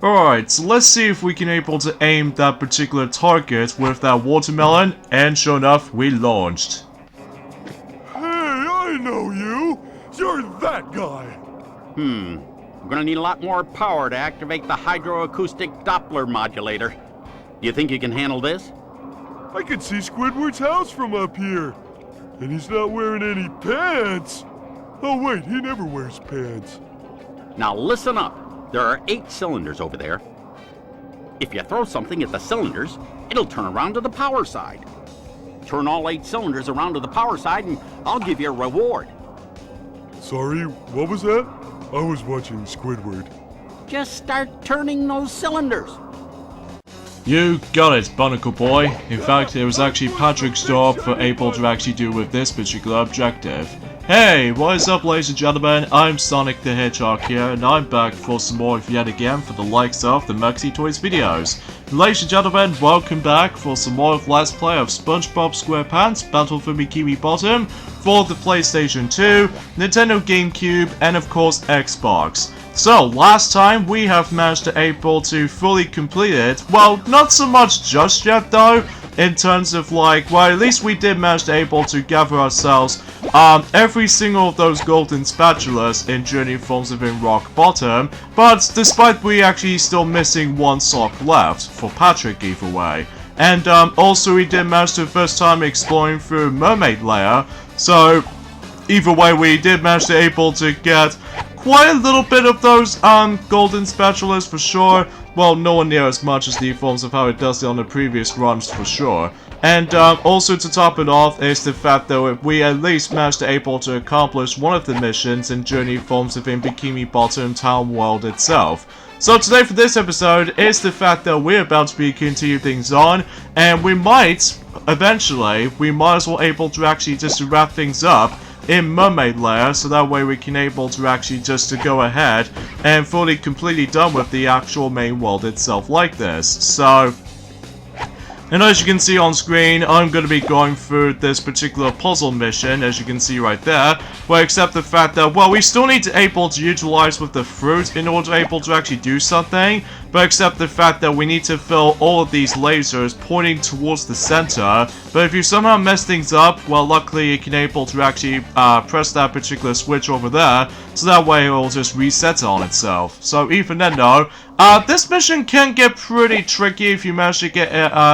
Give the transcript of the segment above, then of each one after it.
Alright, so let's see if we can able to aim that particular target with that watermelon, and sure enough, we launched. Hey, I know you! You're that guy! We're gonna need a lot more power to activate the hydroacoustic Doppler modulator. Do you think you can handle this? I can see Squidward's house from up here. And he's not wearing any pants. Oh wait, he never wears pants. Now listen up. There are 8 cylinders over there. If you throw something at the cylinders, it'll turn around to the power side. Turn all 8 cylinders around to the power side and I'll give you a reward. Sorry, what was that? I was watching Squidward. Just start turning those cylinders. You got it, Barnacle Boy. In fact, it was actually Patrick's job for able to actually do with this particular objective. Hey, what is up, ladies and gentlemen? I'm Sonic the Hedgehog here, and I'm back for some more yet again for the likes of the Maxi Toys videos. Ladies and gentlemen, welcome back for some more of Let's Play of SpongeBob SquarePants Battle for Bikini Bottom for the PlayStation 2, Nintendo GameCube, and of course Xbox. So, last time we have managed to able to fully complete it. Well, not so much just yet though, in terms of like, well, at least we did manage to able to gather ourselves every single of those golden spatulas in Journey Forms Within Rock Bottom, but despite we actually still missing one sock left, for Patrick either way. And also we did manage to first time exploring through Mermaliar, so either way we did manage to able to get quite a little bit of those golden spatulas for sure. Well, nowhere near as much as the forms of how it does it on the previous runs for sure. And also to top it off is the fact that we at least managed to able to accomplish one of the missions in Journey Forms Within Bikini Bottom Town World itself. So today for this episode is the fact that we're about to be continuing things on, and we might, eventually, we might as well able to actually just wrap things up in Mermaliar, so that way we can able to actually just to go ahead and fully completely done with the actual main world itself like this. So, and as you can see on screen, I'm going to be going through this particular puzzle mission, as you can see right there, where except the fact that, well, we still need to able to utilize with the fruit in order to able to actually do something, but except the fact that we need to fill all of these lasers pointing towards the center. But if you somehow mess things up, well, luckily you can able to actually press that particular switch over there, so that way it will just reset on itself. So even then though, this mission can get pretty tricky if you manage to get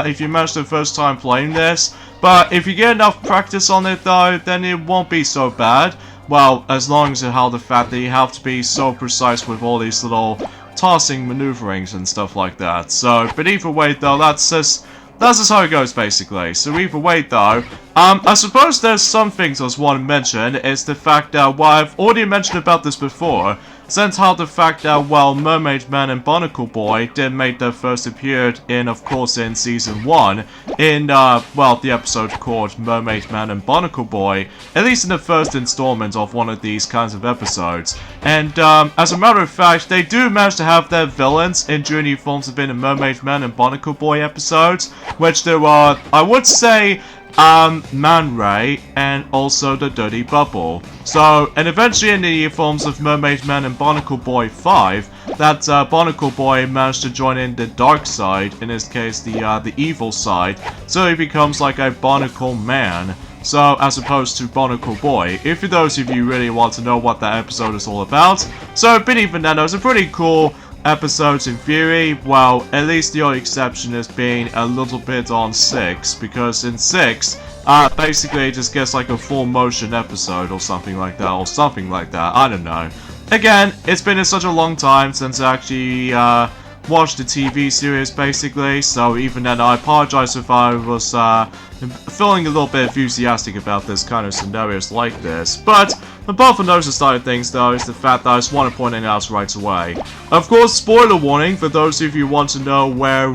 if you manage the first time playing this, but if you get enough practice on it though, then it won't be so bad. Well, as long as you have the fact that you have to be so precise with all these little tossing maneuverings and stuff like that. So, but either way though, that's just how it goes basically. So either way though, I suppose there's some things I just want to mention, is the fact that, well, I've already mentioned about this before, since how the fact that, well, Mermaid Man and Barnacle Boy did make their first appeared in, of course, in Season 1, in, well, the episode called Mermaid Man and Barnacle Boy, at least in the first installment of one of these kinds of episodes. And, as a matter of fact, they do manage to have their villains in Journey Forms Within the Mermaid Man and Barnacle Boy episodes, which there are, I would say, Man Ray, and also the Dirty Bubble. So, and eventually in the forms of Mermaid Man and Barnacle Boy 5, that Barnacle Boy managed to join in the dark side, in this case the evil side, so he becomes like a Barnacle Man. So, as opposed to Barnacle Boy, if for those of you really want to know what that episode is all about. So, but even then, it was a pretty cool episodes in theory. Well, at least the only exception is being a little bit on 6, because in 6, basically it just gets like a full motion episode or something like that, I don't know. Again, it's been such a long time since I actually watched the TV series basically, so even then I apologize if I was feeling a little bit enthusiastic about this kind of scenarios like this. But apart from those side of things though, is the fact that I just want to point it out right away. Of course, spoiler warning for those of you who want to know where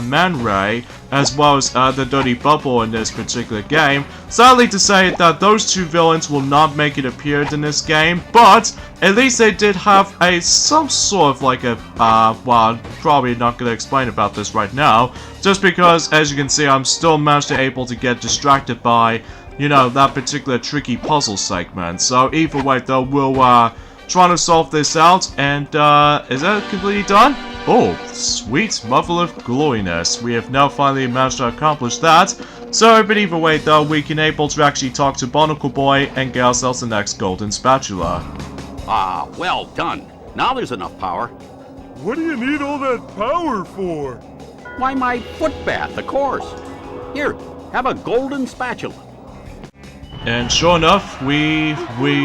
Man Ray, as well as the Dirty Bubble in this particular game. Sadly to say that those two villains will not make it appear in this game, but at least they did have some sort of like a, well, I'm probably not going to explain about this right now, just because, as you can see, I'm still managed to able to get distracted by, you know, that particular tricky puzzle segment. So either way though, we'll try to solve this out, and is that completely done? Oh, sweet mother of glowiness. We have now finally managed to accomplish that. So, but either way though, we can able to actually talk to Barnacle Boy and get ourselves the next golden spatula. Ah, well done. Now there's enough power. What do you need all that power for? Why, my foot bath, of course. Here, have a golden spatula. And sure enough, we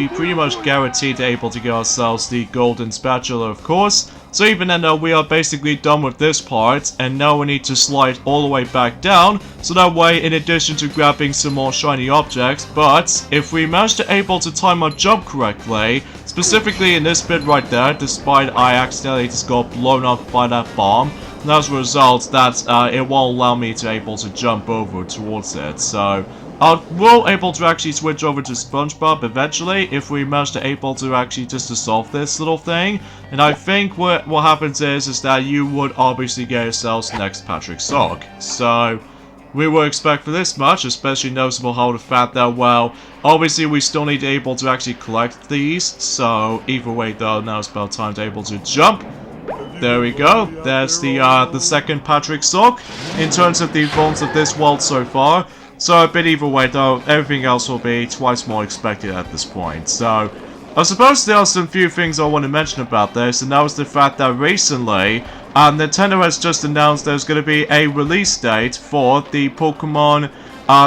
pretty much guaranteed able to get ourselves the golden spatula, of course. So even then, we are basically done with this part, and now we need to slide all the way back down, so that way, in addition to grabbing some more shiny objects, but if we manage to able to time our jump correctly, specifically in this bit right there, despite I accidentally just got blown up by that bomb, and as a result, that it won't allow me to able to jump over towards it. So we'll able to actually switch over to SpongeBob eventually if we manage to able to actually just to solve this little thing. And I think what happens is that you would obviously get yourselves the next Patrick Sock. So we will expect for this much, especially noticeable how the fact that, well, obviously we still need to able to actually collect these. So either way though, now it's about time to able to jump. There we go. There's the second Patrick Sock in terms of the forms of this world so far. So, but either way though, everything else will be twice more expected at this point. So, I suppose there are some few things I want to mention about this, and that was the fact that recently, Nintendo has just announced there's going to be a release date for the Pokemon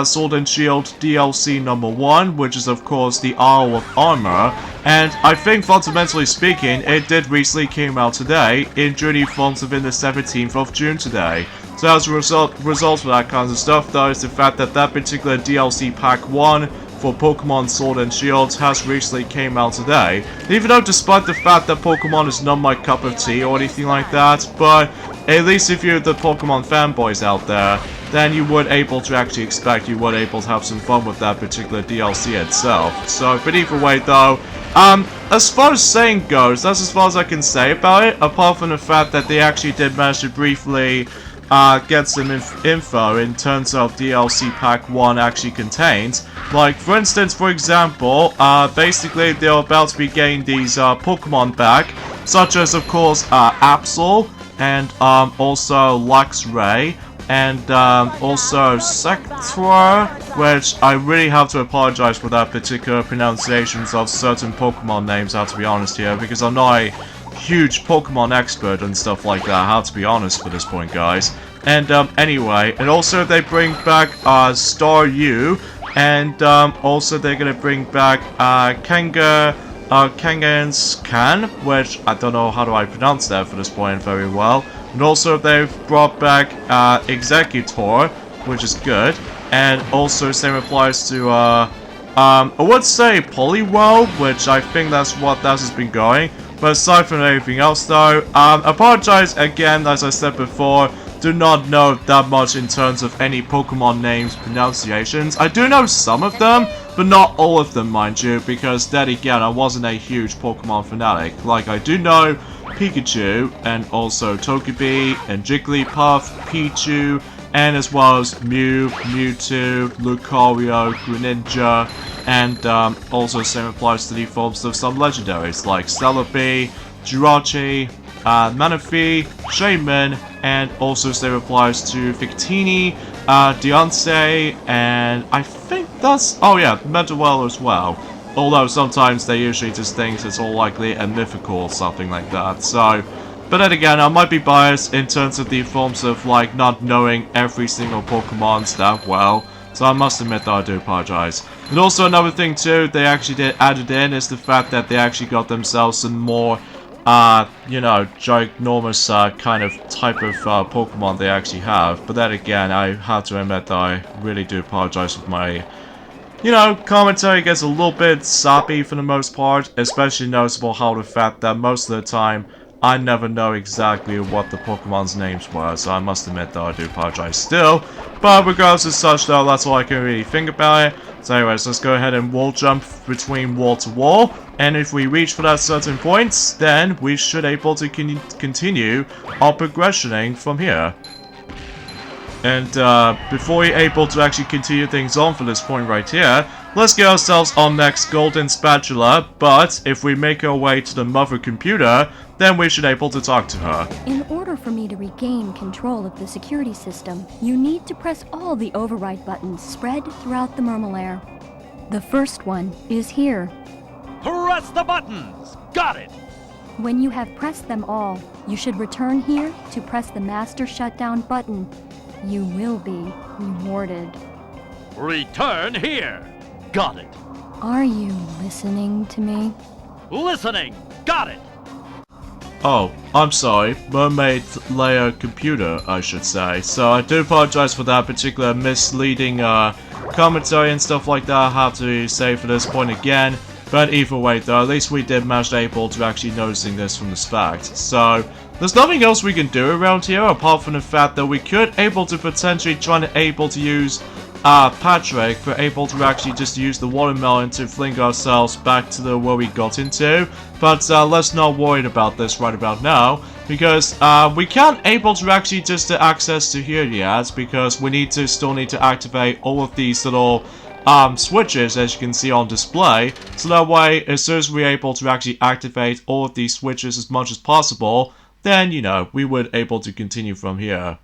Sword and Shield DLC number 1, which is of course the Isle of Armor. And I think fundamentally speaking, it did recently came out today, in Journey forms within the 17th of June today. So as a result of that kind of stuff though, is the fact that that particular DLC Pack 1 for Pokemon Sword and Shield has recently came out today. Even though despite the fact that Pokemon is not my cup of tea or anything like that, but at least if you're the Pokemon fanboys out there, then you would able to actually expect you would able to have some fun with that particular DLC itself. So, but either way though, as far as saying goes, that's as far as I can say about it, apart from the fact that they actually did manage to briefly get some info in terms of DLC Pack 1 actually contains. Like, for instance, for example, basically they're about to be getting these Pokemon back, such as, of course, Absol, and also Luxray, and also Sector, which I really have to apologize for that particular pronunciations of certain Pokemon names, I have to be honest here, because I'm not a huge Pokemon expert and stuff like that, I have to be honest for this point, guys. And anyway, and also they bring back Staryu, and also they're gonna bring back Kangaskhan, which I don't know how do I pronounce that for this point very well. And also they've brought back Executor, which is good. And also same applies to I would say Poliwhirl, which I think that's what that has been going. But aside from everything else though, apologize again, as I said before, do not know that much in terms of any Pokemon names pronunciations. I do know some of them, but not all of them, mind you, because then again, I wasn't a huge Pokemon fanatic. Like, I do know Pikachu, and also Togepi, and Jigglypuff, Pichu, and as well as Mew, Mewtwo, Lucario, Greninja, and also same applies to the forms of some legendaries like Celebi, Jirachi, Manaphy, Shaman, and also same applies to Victini, Deontay, and I think that's, oh yeah, Medawell as well. Although sometimes they usually just think it's all likely a mythical or something like that, so. But then again, I might be biased in terms of the forms of, like, not knowing every single Pokemon that well. So I must admit that I do apologize. And also another thing too, they actually did added in is the fact that they actually got themselves some more, you know, ginormous kind of type of Pokemon they actually have. But then again, I have to admit that I really do apologize with my, you know, commentary gets a little bit soppy for the most part. Especially noticeable how the fact that most of the time, I never know exactly what the Pokemon's names were, so I must admit that I do apologize still. But regardless of such though, that's all I can really think about it. So anyways, let's go ahead and wall jump between wall to wall. And if we reach for that certain points, then we should able to continue our progressioning from here. And before we're able to actually continue things on for this point right here, let's get ourselves our next golden spatula, but if we make our way to the mother computer, then we should able to talk to her. In order order for me to regain control of the security system, you need to press all the override buttons spread throughout the Mermaliar. The first one is here. Press the buttons! Got it! When you have pressed them all, you should return here to press the master shutdown button. You will be rewarded. Return here! Got it! Are you listening to me? Listening! Got it! Oh, I'm sorry. Mermaid layer computer, I should say. So I do apologize for that particular misleading commentary and stuff like that I have to say for this point again. But either way though, at least we did manage to actually noticing this from the start. So there's nothing else we can do around here apart from the fact that we could potentially try to use Patrick for to actually just use the watermelon to fling ourselves back to the where we got into. But let's not worry about this right about now, because we can't to actually just access to here yet, because we still need to activate all of these little switches, as you can see on display. So that way, as soon as we're able to actually activate all of these switches as much as possible, then, you know, we would to continue from here.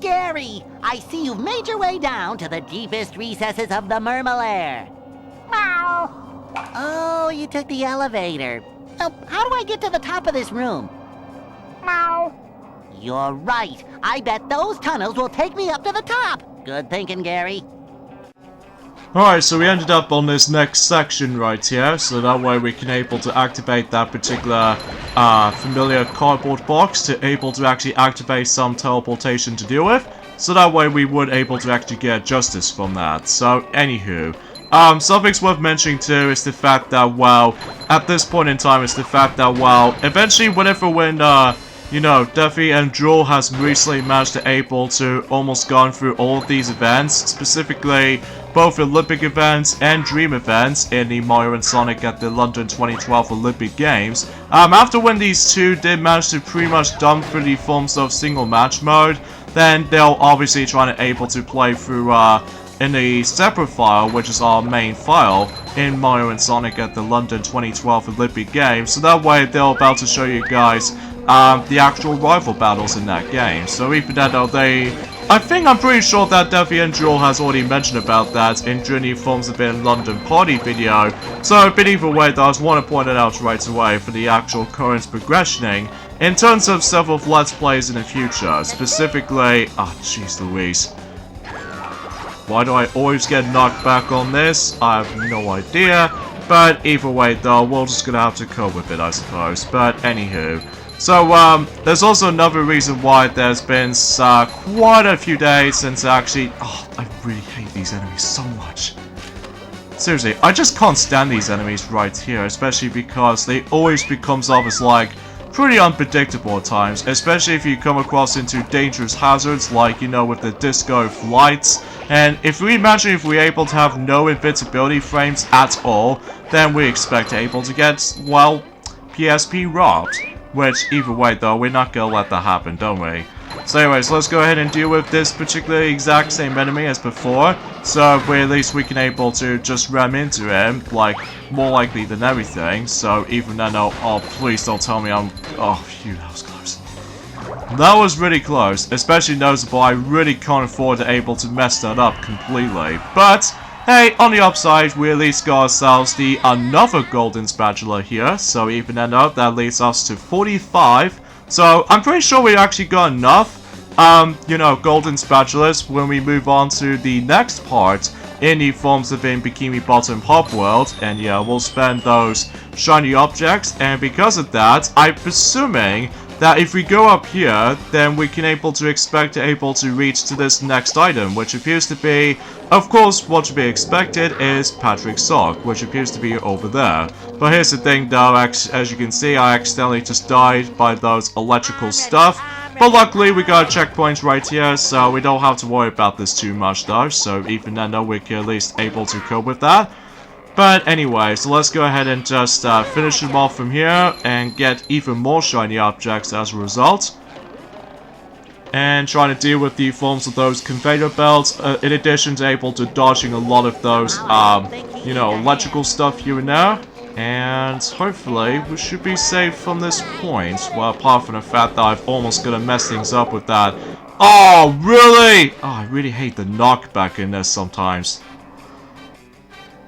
Gary, I see you've made your way down to the deepest recesses of the Mermaliar. Meow. Oh, you took the elevator. Oh, how do I get to the top of this room? Meow. You're right. I bet those tunnels will take me up to the top. Good thinking, Gary. Alright, so we ended up on this next section right here, so that way we can to activate that particular familiar cardboard box to actually activate some teleportation to deal with, so that way we would to actually get justice from that. So, anywho, something's worth mentioning too is the fact that, well, at this point in time, it's the fact that, well, eventually when you know, Duffy and Jewel has recently managed to almost gone through all of these events, specifically both Olympic events and Dream events in the Mario and Sonic at the London 2012 Olympic Games. After when these two did manage to pretty much dump through the forms of single match mode, then they'll obviously try to play through in the separate file, which is our main file, in Mario and Sonic at the London 2012 Olympic Games. So that way they're about to show you guys the actual rival battles in that game. So even though I'm pretty sure that Duffy and Jewel has already mentioned about that in Journey Forms of in London Party video. So, but either way though, I just want to point it out right away for the actual current progressioning in terms of several Let's Plays in the future. Specifically, jeez Louise. Why do I always get knocked back on this? I have no idea. But either way though, we're just gonna have to cope with it, I suppose. But anywho. So, there's also another reason why there's been quite a few days since actually... Oh, I really hate these enemies so much. Seriously, I just can't stand these enemies right here, especially because they always becomes off as, like, pretty unpredictable at times, especially if you come across into dangerous hazards, like, you know, with the disco flights. And if we imagine if we're able to have no invincibility frames at all, then we expect to get, well, PSP robbed. Which, either way though, we're not gonna let that happen, don't we? So anyways, let's go ahead and deal with this particular exact same enemy as before. So at least we can to just ram into him, like, more likely than everything. So even then, oh, please don't tell me oh, phew, that was close. That was really close, especially noticeable. I really can't afford to mess that up completely. But hey, on the upside, we at least got ourselves another golden spatula here, so even up, that leads us to 45. So I'm pretty sure we actually got enough, you know, golden spatulas when we move on to the next part in the forms of in Bikini Bottom Hop World, and yeah, we'll spend those shiny objects, and because of that, I'm presuming that if we go up here, then we can expect to reach to this next item, which appears to be, of course, what should be expected is Patrick's sock, which appears to be over there. But here's the thing though, as you can see, I accidentally just died by those electrical stuff. But luckily, we got a checkpoint right here, so we don't have to worry about this too much though, so even then, we can at least to cope with that. But anyway, so let's go ahead and just finish them off from here and get even more shiny objects as a result. And trying to deal with the forms of those conveyor belts, in addition to dodging a lot of those, you know, electrical stuff here and there. And hopefully we should be safe from this point. Well, apart from the fact that I've almost gonna mess things up with that. Oh, really? Oh, I really hate the knockback in this sometimes.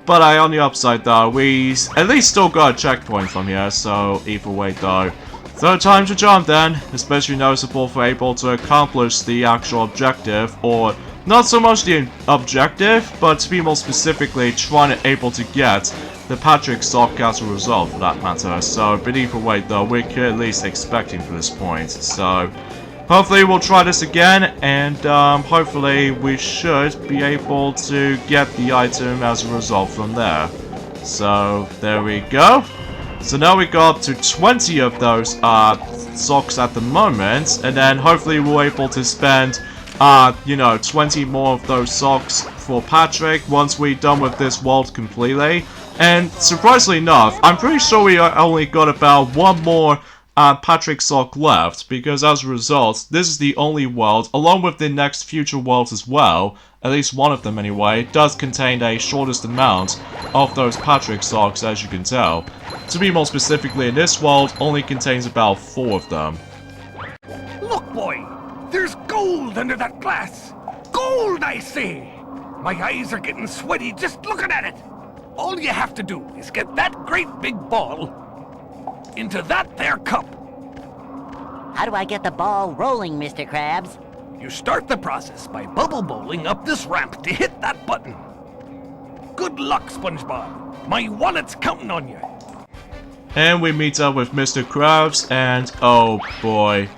But on the upside though, we at least still got a checkpoint from here, so either way though. Third time's a charm then, especially noticeable for able to accomplish the actual objective, or not so much the objective, but to be more specifically trying to able to get the Patrick Sock Castle result for that matter. So, but either way though, we're at least expecting for this point. So, hopefully we'll try this again, and hopefully we should be able to get the item as a result from there. So, there we go. So now we got up to 20 of those socks at the moment, and then hopefully we're able to spend, 20 more of those socks for Patrick once we're done with this world completely. And surprisingly enough, I'm pretty sure we only got about one more Patrick sock left, because as a result, this is the only world, along with the next future worlds as well, at least one of them anyway, does contain a shortest amount of those Patrick socks, as you can tell. To be more specifically, in this world, only contains about 4 of them. Look, boy! There's gold under that glass! Gold, I say! My eyes are getting sweaty just looking at it! All you have to do is get that great big ball into that there cup. How do I get the ball rolling, Mr. Krabs? You start the process by bubble bowling up this ramp to hit that button. Good luck, SpongeBob. My wallet's counting on you. And we meet up with Mr. Krabs, and oh boy.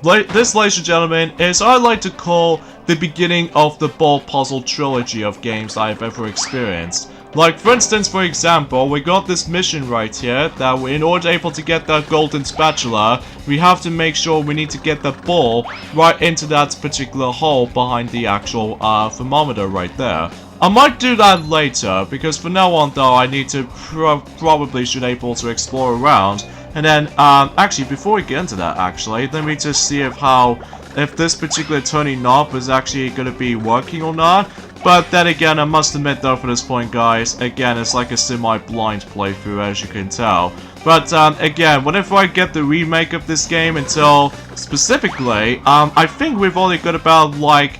This, ladies and gentlemen, is I like to call the beginning of the ball puzzle trilogy of games I've ever experienced. Like, for instance, for example, we got this mission right here, that in order to able to get that golden spatula, we have to make sure we need to get the ball right into that particular hole behind the actual thermometer right there. I might do that later, because for now on though, I need to probably should able to explore around. And then, actually, before we get into that, actually, let me just see if this particular turning knob is actually going to be working or not. But then again, I must admit though, for this point guys, again, it's like a semi-blind playthrough, as you can tell. But again, whenever I get the remake of this game until, specifically, I think we've only got about like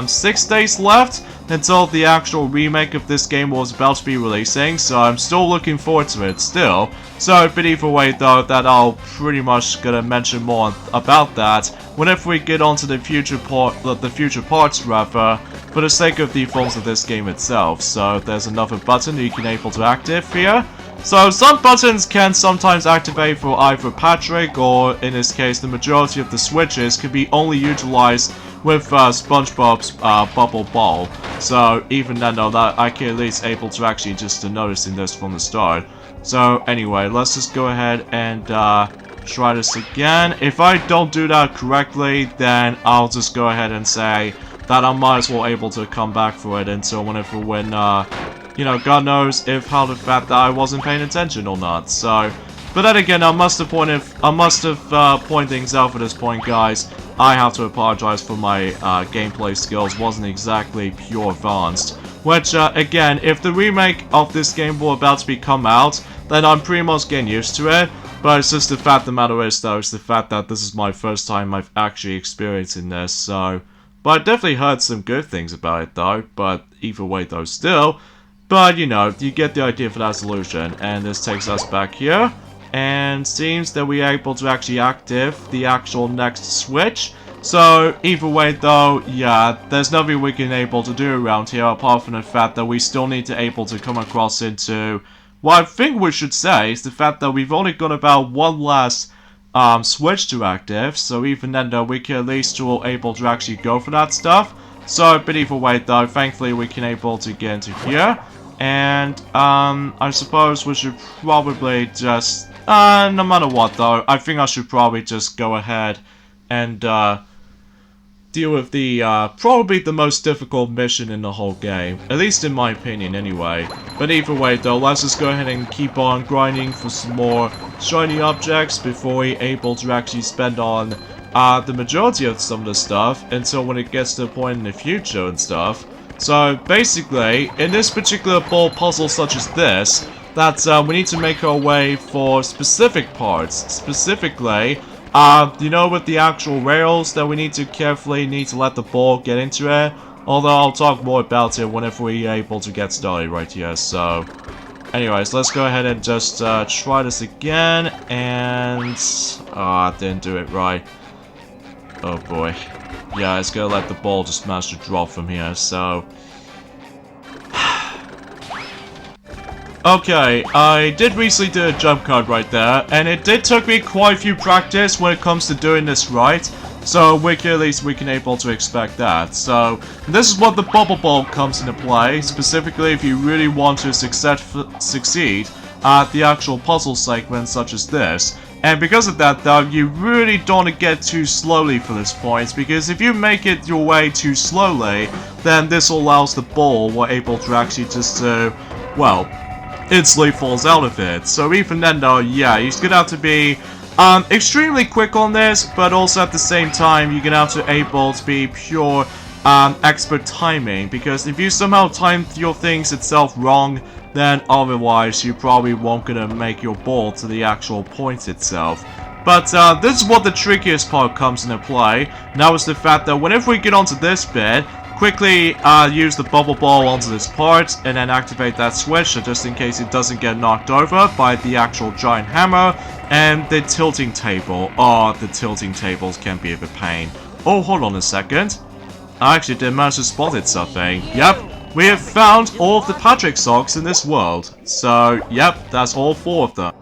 6 days left until the actual remake of this game was about to be releasing, so I'm still looking forward to it still. So, but either way though, that I'll pretty much gonna mention more about that whenever we get onto the future parts rather, for the sake of the forms of this game itself. So there's another button that you can able to activate here. So some buttons can sometimes activate for either Patrick, or in this case the majority of the switches can be only utilized with SpongeBob's bubble ball. So even then though, that I can at least able to actually just noticing this from the start. So anyway, let's just go ahead and try this again. If I don't do that correctly, then I'll just go ahead and say that I might as well able to come back for it until whenever when you know, God knows if how the fact that I wasn't paying attention or not. So, but then again, I must have pointed things out for this point, guys. I have to apologize for my gameplay skills wasn't exactly pure advanced. Which, again, if the remake of this game were about to come out, then I'm pretty much getting used to it. But it's just the fact of the matter is, though, it's the fact that this is my first time I've actually experiencing this, so... But I definitely heard some good things about it, though. But either way, though, still... But, you know, you get the idea for that solution. And this takes us back here. And seems that we are able to actually activate the actual next switch. So, either way though, yeah, there's nothing we can able to do around here apart from the fact that we still need to able to come across into... What I think we should say is the fact that we've only got about one last switch to active. So even then though, we can at least able to actually go for that stuff. So, but either way though, thankfully we can able to get into here. And, I suppose we should probably just... no matter what though, I think I should probably just go ahead and, deal with the, probably the most difficult mission in the whole game. At least in my opinion, anyway. But either way, though, let's just go ahead and keep on grinding for some more shiny objects before we're able to actually spend on, the majority of some of the stuff until when it gets to a point in the future and stuff. So, basically, in this particular ball puzzle such as this, that we need to make our way for specific parts. Specifically, you know, with the actual rails that we need to carefully let the ball get into it. Although I'll talk more about it whenever we're able to get started right here. So, anyways, let's go ahead and just try this again. And I didn't do it right. Oh boy. Yeah, it's gonna let the ball just manage to drop from here. So. Okay, I did recently do a jump cut right there, and it did took me quite a few practice when it comes to doing this right, so at least we can able to expect that. So, this is what the bubble ball comes into play, specifically if you really want to succeed at the actual puzzle segment such as this. And because of that though, you really don't want to get too slowly for this point, because if you make it your way too slowly, then this allows the ball we're able to actually just, well, instantly falls out of it. So even then though, yeah, you're gonna have to be extremely quick on this, but also at the same time you're gonna have to able to be pure expert timing, because if you somehow time your things itself wrong, then otherwise you probably won't gonna make your ball to the actual point itself. But this is what the trickiest part comes into play. Now is the fact that whenever we get onto this bit, quickly use the bubble ball onto this part and then activate that switch, so just in case it doesn't get knocked over by the actual giant hammer. And the tilting table. Oh, the tilting tables can be a bit pain. Oh, hold on a second. I actually did manage to spot it something. Yep, we have found all of the Patrick socks in this world. So, yep, that's all 4 of them.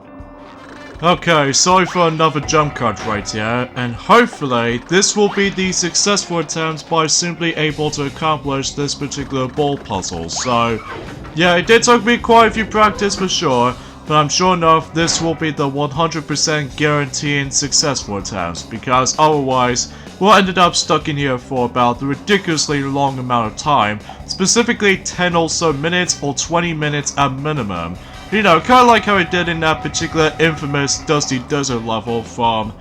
Okay, sorry for another jump cut right here, and hopefully this will be the successful attempt by simply able to accomplish this particular ball puzzle. So, yeah, it did take me quite a few practice for sure, but I'm sure enough this will be the 100% guaranteeing successful attempt, because otherwise we'll ended up stuck in here for about a ridiculously long amount of time, specifically 10 or so minutes or 20 minutes at minimum. You know, kind of like how it did in that particular infamous Dusty Desert level from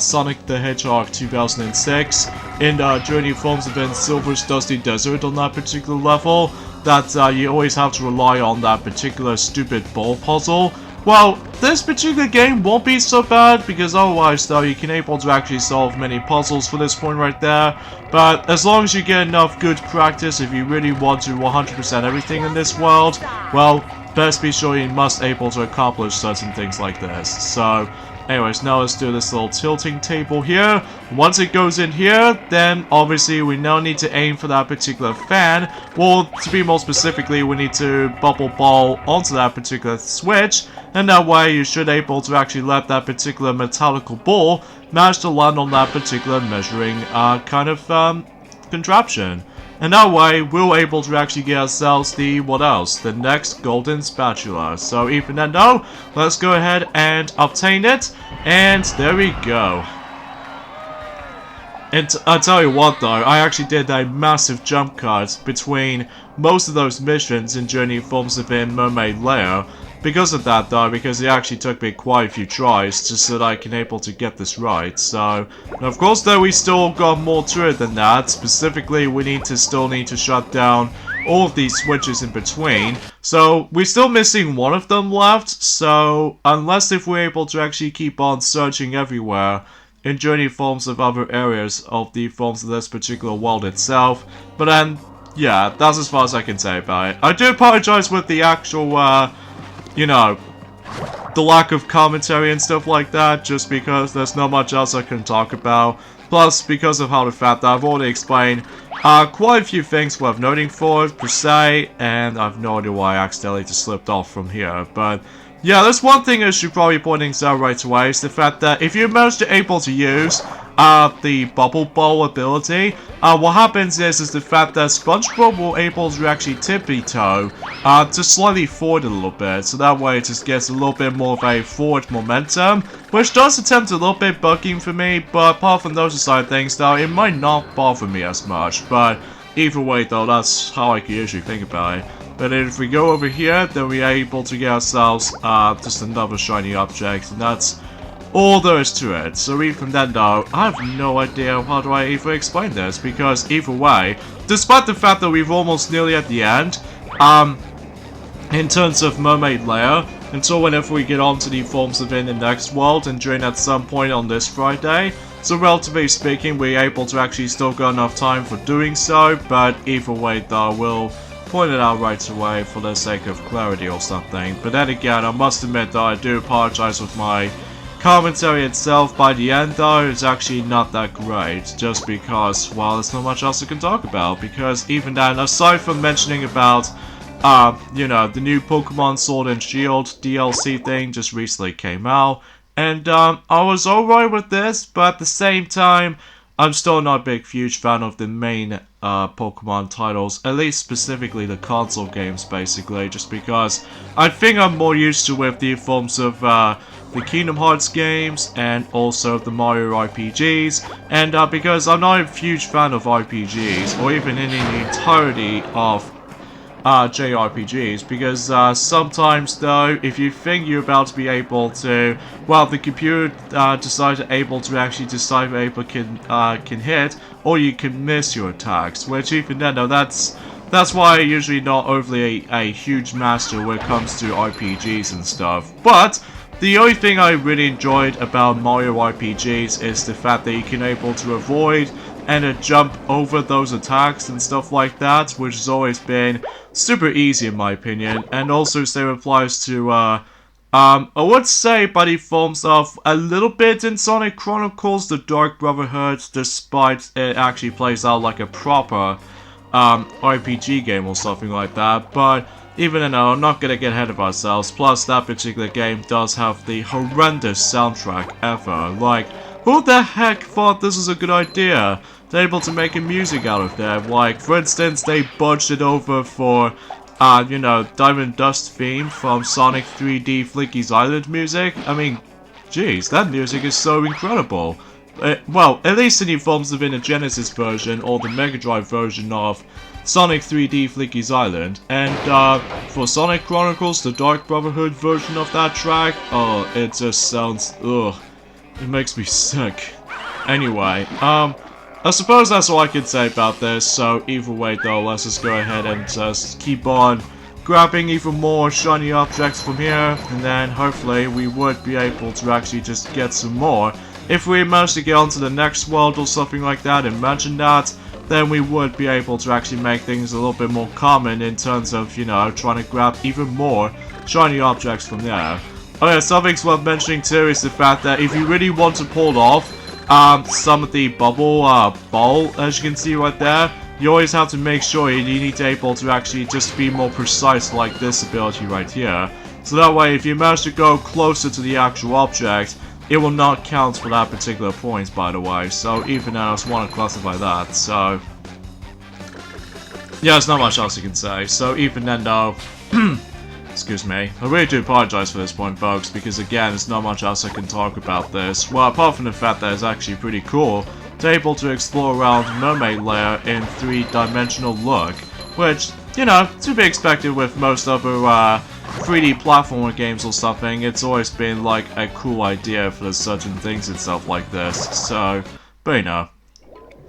Sonic the Hedgehog 2006 in Journey Forms of Silver's Dusty Desert on that particular level, that you always have to rely on that particular stupid ball puzzle. Well, this particular game won't be so bad, because otherwise though you can able to actually solve many puzzles for this point right there. But as long as you get enough good practice, if you really want to 100% everything in this world, well, best be sure you must able to accomplish certain things like this. So, anyways, now let's do this little tilting table here. Once it goes in here, then obviously we now need to aim for that particular fan. Well, to be more specifically, we need to bubble ball onto that particular switch, and that way you should able to actually let that particular metallical ball manage to land on that particular measuring kind of contraption. And that way, we're able to actually get ourselves the, what else? The next golden spatula. So even then though, let's go ahead and obtain it. And there we go. And I'll tell you what though, I actually did a massive jump cut between most of those missions in Journey Forms Within Mermaliar. Because of that though, because it actually took me quite a few tries just so that I can able to get this right. So, of course though, we still got more to it than that. Specifically, we still need to shut down all of these switches in between. So, we're still missing one of them left. So, unless if we're able to actually keep on searching everywhere in Journey Forms of other areas of the forms of this particular world itself. But then, yeah, that's as far as I can say about it. I do apologize with the actual, you know, the lack of commentary and stuff like that, just because there's not much else I can talk about. Plus, because of how the fact that I've already explained quite a few things worth noting for it, per se, and I've no idea why I accidentally just slipped off from here. But yeah, that's one thing I should probably point out right away, is the fact that if you manage to able to use the bubble ball ability, what happens is the fact that SpongeBob will able to actually tippy-toe just slightly forward a little bit, so that way it just gets a little bit more of a forward momentum, which does attempt a little bit bugging for me, but apart from those side things though, it might not bother me as much. But either way though, that's how I can usually think about it. But if we go over here, then we are able to get ourselves just another shiny object, and that's all there is to it. So even then though, I have no idea how do I even explain this, because either way, despite the fact that we've almost nearly at the end, in terms of Mermaliar until whenever we get onto the forms within the next world and during at some point on this Friday. So relatively speaking, we're able to actually still got enough time for doing so, but either way though, we'll point it out right away for the sake of clarity or something. But then again, I must admit that I do apologize with my commentary itself. By the end though, it's actually not that great, just because, well, there's not much else I can talk about, because even then, aside from mentioning about you know, the new Pokemon Sword and Shield DLC thing just recently came out, and I was alright with this, but at the same time, I'm still not a big, huge fan of the main Pokemon titles, at least specifically the console games, basically, just because I think I'm more used to with the forms of the Kingdom Hearts games and also the Mario RPGs, and because I'm not a huge fan of RPGs, or even in the entirety of JRPGs, because sometimes though, if you think you're about to be able to, well, the computer decides able to actually decide able can hit, or you can miss your attacks, which even then though, that's why I'm usually not overly a huge master when it comes to RPGs and stuff. But the only thing I really enjoyed about Mario RPGs is the fact that you can able to avoid and jump over those attacks and stuff like that, which has always been super easy in my opinion, and also same applies to I would say by the forms of a little bit in Sonic Chronicles The Dark Brotherhood, despite it actually plays out like a proper RPG game or something like that. But even though I'm not gonna get ahead of ourselves, plus that particular game does have the horrendous soundtrack ever. Like, who the heck thought this was a good idea? They're able to make a music out of that. Like, for instance, they budgeted over for, you know, Diamond Dust theme from Sonic 3D Flicky's Island music. I mean, jeez, that music is so incredible. Well, at least in the forms within the Genesis version or the Mega Drive version of Sonic 3D Flicky's Island. And for Sonic Chronicles, the Dark Brotherhood version of that track, oh, it just sounds, ugh. It makes me sick. Anyway, I suppose that's all I can say about this, so either way though, let's just go ahead and just keep on grabbing even more shiny objects from here, and then hopefully we would be able to actually just get some more. If we manage to get onto the next world or something like that, imagine that, then we would be able to actually make things a little bit more common in terms of, you know, trying to grab even more shiny objects from there. Oh yeah, something's worth mentioning too is the fact that if you really want to pull off some of the bubble ball, as you can see right there, you always have to make sure you need to able to actually just be more precise like this ability right here. So that way, if you manage to go closer to the actual object, it will not count for that particular point, by the way. So even now, I just want to classify that. So yeah, there's not much else you can say. So even then though, excuse me, I really do apologize for this point, folks, because again, there's not much else I can talk about this. Well, apart from the fact that it's actually pretty cool to be able to explore around Mermaliar in 3-dimensional look, which, you know, to be expected with most other 3D platformer games or something. It's always been like a cool idea for certain things and stuff like this. So, but you know.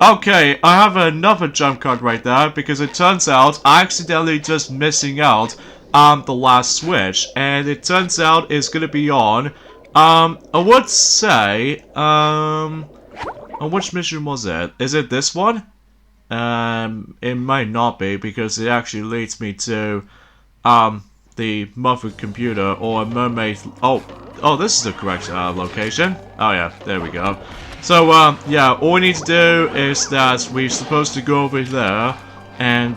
Okay, I have another jump card right there because it turns out I accidentally just missing out the last switch, and it turns out it's gonna be on I would say on which mission was it? Is it this one? It might not be because it actually leads me to the muffled computer or a mermaid. Oh, this is the correct location. Oh yeah, there we go. So yeah, all we need to do is that we're supposed to go over there. And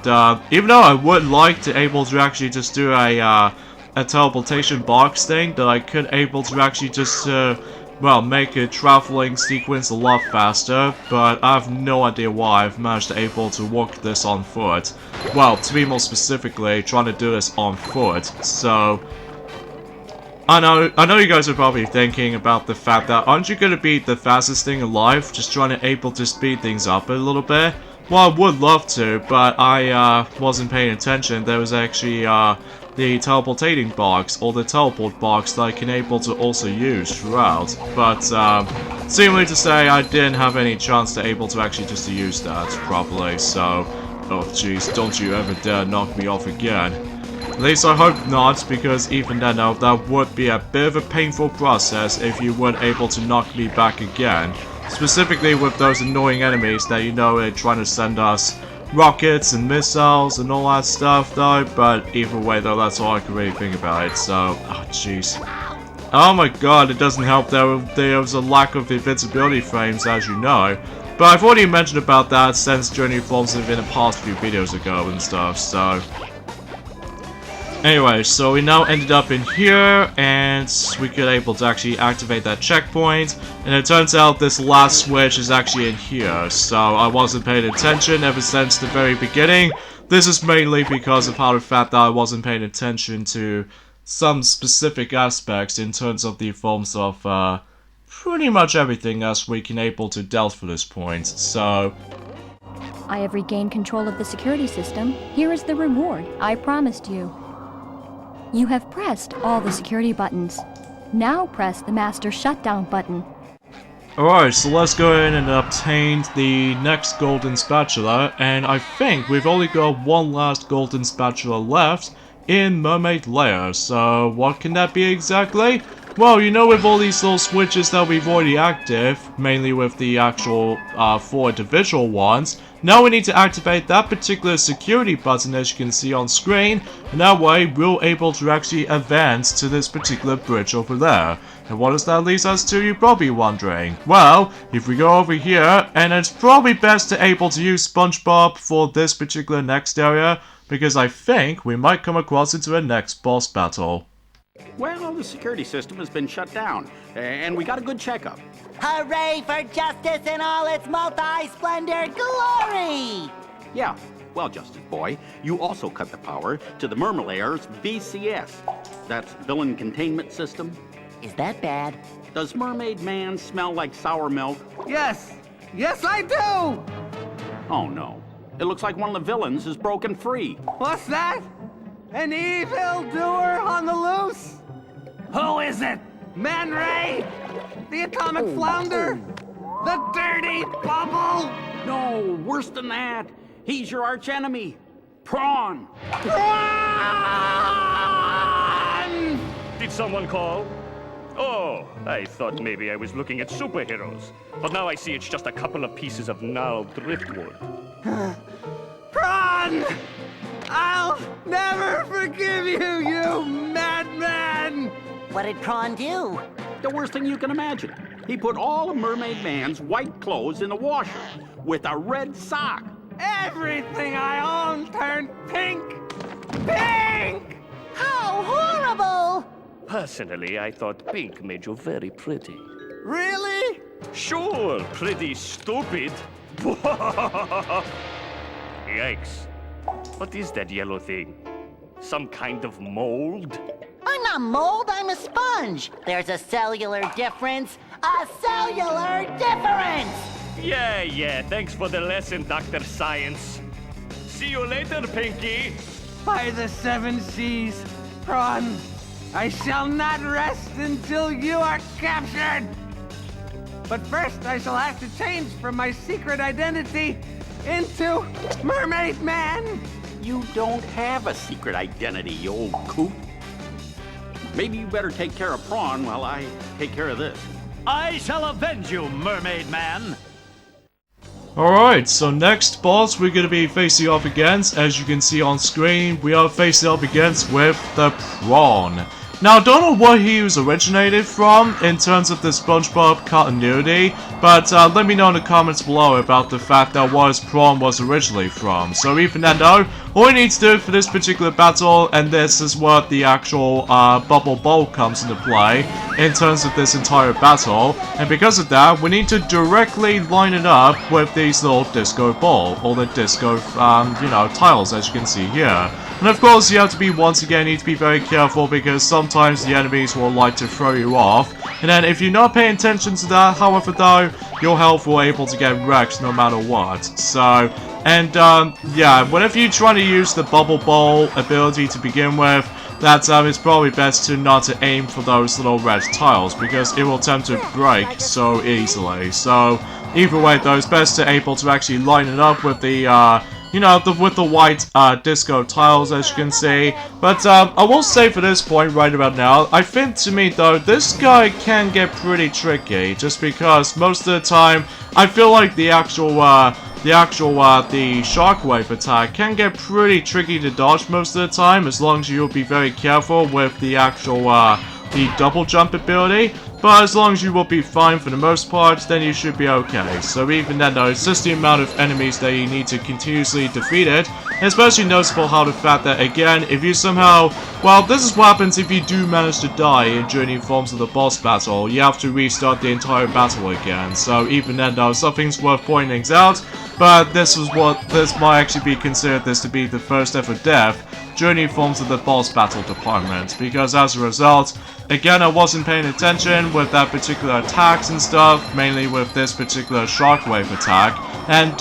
even though I would like to able to actually just do a teleportation box thing, that I could able to actually just well, make a traveling sequence a lot faster, but I have no idea why I've managed to able to walk this on foot. Well, to be more specifically, trying to do this on foot. So I know you guys are probably thinking about the fact that aren't you gonna be the fastest thing alive, just trying to able to speed things up a little bit? Well, I would love to, but I wasn't paying attention. There was actually the teleportating box, or the teleport box, that I can able to also use throughout. But seemingly to say, I didn't have any chance to able to actually just use that properly. So, oh jeez, don't you ever dare knock me off again. At least I hope not, because even then that would be a bit of a painful process if you weren't able to knock me back again. Specifically with those annoying enemies that you know are trying to send us rockets and missiles and all that stuff though, but either way though, that's all I can really think about it, so, oh jeez. Oh my god, it doesn't help that there's a lack of invincibility frames, as you know. But I've already mentioned about that since Journey Forms in the past few videos ago and stuff, so... Anyway, so we now ended up in here, and we could able to actually activate that checkpoint, and it turns out this last switch is actually in here, so I wasn't paying attention ever since the very beginning. This is mainly because of how the fact that I wasn't paying attention to some specific aspects in terms of the forms of, pretty much everything as we can able to dealt for this point, so... I have regained control of the security system. Here is the reward I promised you. You have pressed all the security buttons. Now press the master shutdown button. Alright, so let's go in and obtain the next golden spatula, and I think we've only got one last golden spatula left in Mermaliar, so what can that be exactly? Well, you know, with all these little switches that we've already active, mainly with the actual 4 individual ones, now we need to activate that particular security button as you can see on screen, and that way we're able to actually advance to this particular bridge over there. And what does that lead us to, you're probably wondering? Well, if we go over here, and it's probably best to able to use SpongeBob for this particular next area, because I think we might come across into a next boss battle. Well, the security system has been shut down, and we got a good checkup. Hooray for justice in all its multi-splendor glory! Yeah, well, Justice Boy, you also cut the power to the Mermaliar's VCS. That's Villain Containment System. Is that bad? Does Mermaid Man smell like sour milk? Yes! Yes, I do! Oh no, it looks like one of the villains is broken free. What's that? An evildoer on the loose? Who is it? Man Ray? The atomic flounder? The dirty bubble? No, worse than that. He's your archenemy, Prawn. Run! Did someone call? Oh, I thought maybe I was looking at superheroes. But now I see it's just a couple of pieces of gnarled driftwood. Prawn! I'll never forgive you, you madman! What did Prawn do? The worst thing you can imagine. He put all of Mermaid Man's white clothes in the washer with a red sock. Everything I own turned pink! Pink! How horrible! Personally, I thought pink made you very pretty. Really? Sure, pretty stupid. Yikes. What is that yellow thing? Some kind of mold? I'm not mold, I'm a sponge. There's a cellular difference. A cellular difference! Yeah, thanks for the lesson, Dr. Science. See you later, Pinky. By the 7 seas, Prawn, I shall not rest until you are captured! But first, I shall have to change from my secret identity into Mermaid Man! You don't have a secret identity, you old coot. Maybe you better take care of Prawn while I take care of this. I shall avenge you, Mermaid Man! Alright, so next boss we're gonna be facing off against, as you can see on screen, we are facing up against with the Prawn. Now, I don't know what he was originated from in terms of the SpongeBob continuity, but let me know in the comments below about the fact that where Prawn was originally from. So even then though, all you need to do for this particular battle, and this is what the actual bubble bowl comes into play in terms of this entire battle, and because of that, we need to directly line it up with these little disco ball, or the disco, you know, tiles as you can see here. And of course, you have to be, once again, need to be very careful because sometimes the enemies will like to throw you off. And then if you're not paying attention to that, however though, your health will able to get wrecked no matter what. So, and yeah, whenever you're trying to use the bubble bowl ability to begin with, that it's probably best to not to aim for those little red tiles because it will tend to break so easily. So, either way though, it's best to able to actually line it up with the, you know, with the white disco tiles, as you can see. But I will say for this point right about now, I think to me though, this guy can get pretty tricky, just because most of the time, I feel like the shockwave attack can get pretty tricky to dodge most of the time, as long as you'll be very careful with the actual, the double jump ability. But as long as you will be fine for the most part, then you should be okay. So even then though, it's just the amount of enemies that you need to continuously defeat it. Especially noticeable how the fact that, again, if you somehow... Well, this is what happens if you do manage to die in Journey Forms of the boss battle. You have to restart the entire battle again. So even then though, something's worth pointing out. But this might actually be considered this to be the first ever death Journey Forms of the boss battle department, because as a result, again, I wasn't paying attention with that particular attacks and stuff, mainly with this particular shockwave attack, and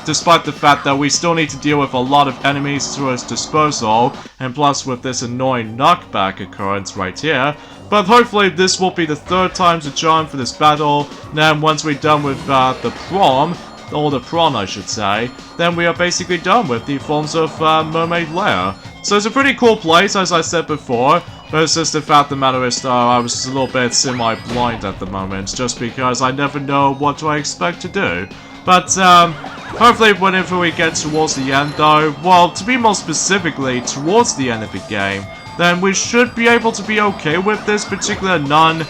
despite the fact that we still need to deal with a lot of enemies to its disposal, and plus with this annoying knockback occurrence right here, but hopefully this will be the third time's a charm for this battle. Then once we're done with the prawn I should say, then we are basically done with the forms of Mermaliar. So it's a pretty cool place, as I said before, but it's just the fact of the matter is though, I was a little bit semi-blind at the moment, just because I never know what do I expect to do. But hopefully whenever we get towards the end though, well, to be more specifically, towards the end of the game, then we should be able to be okay with this particular blind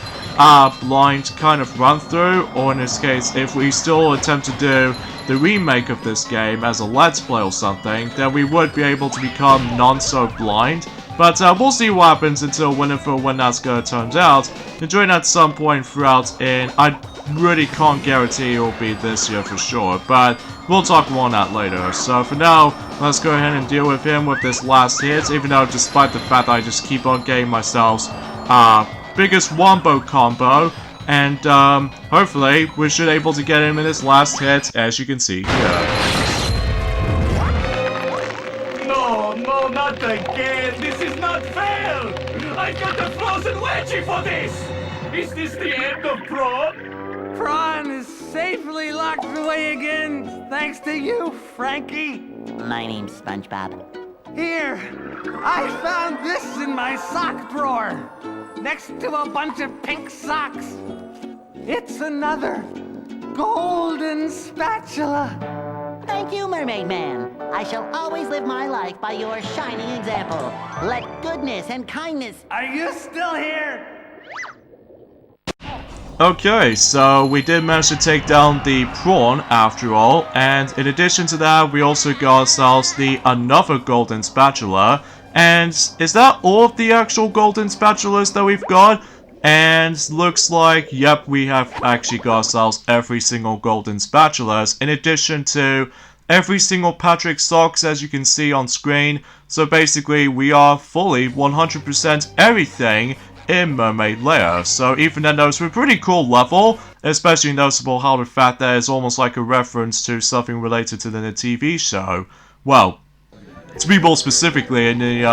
kind of run through, or in this case, if we still attempt to do the remake of this game as a let's play or something, then we would be able to become non-so-blind. But we'll see what happens until when that's gonna turn out. Enjoying at some point throughout I really can't guarantee it will be this year for sure, but we'll talk more on that later. So for now, let's go ahead and deal with him with this last hit, even though despite the fact that I just keep on getting myself biggest wombo combo, and hopefully we should able to get him in this last hit, as you can see here. No, not again. This is not fair. I got a frozen wedgie for this. Is this the end of Prawn? Prawn is safely locked away again, thanks to you, Frankie. My name's SpongeBob. Here, I found this in my sock drawer, next to a bunch of pink socks. It's another golden spatula. Thank you, Mermaid Man. I shall always live my life by your shining example. Let goodness and kindness... Are you still here? Okay, so we did manage to take down the prawn after all, and in addition to that, we also got ourselves another golden spatula. And is that all of the actual golden spatulas that we've got? And looks like, yep, we have actually got ourselves every single golden spatulas, in addition to every single Patrick socks, as you can see on screen. So basically, we are fully 100% everything in Mermaliar. So even then, it's a pretty cool level, especially noticeable how the fact that it's almost like a reference to something related to the TV show. Well, to be more specifically, in the,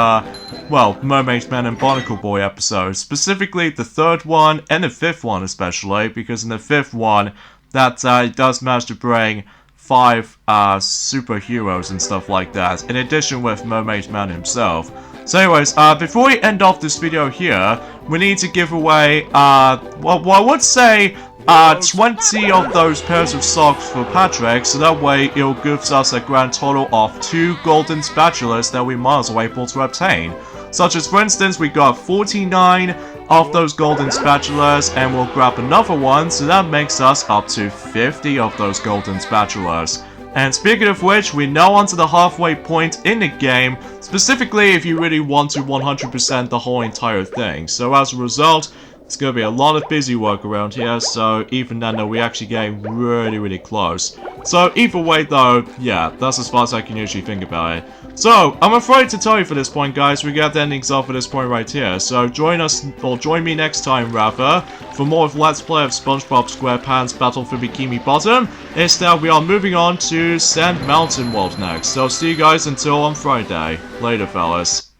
Mermaid Man and Barnacle Boy episodes. Specifically, the third one, and the fifth one especially, because in the fifth one, that does manage to bring 5 superheroes and stuff like that, in addition with Mermaid Man himself. So anyways, before we end off this video here, we need to give away, well, I would say, 20 of those pairs of socks for Patrick, so that way it'll give us a grand total of 2 golden spatulas that we might as well able to obtain. Such as, for instance, we got 49 of those golden spatulas, and we'll grab another one, so that makes us up to 50 of those golden spatulas. And speaking of which, we're now onto the halfway point in the game, specifically if you really want to 100% the whole entire thing. So as a result, it's going to be a lot of busy work around here, so even then though we're actually getting really close. So either way though, yeah, that's as far as I can usually think about it. So, I'm afraid to tell you for this point guys, we got the endings off for this point right here. So join me next time rather, for more of Let's Play of SpongeBob SquarePants Battle for Bikini Bottom. Instead, we are moving on to Sand Mountain World next. So see you guys until on Friday. Later fellas.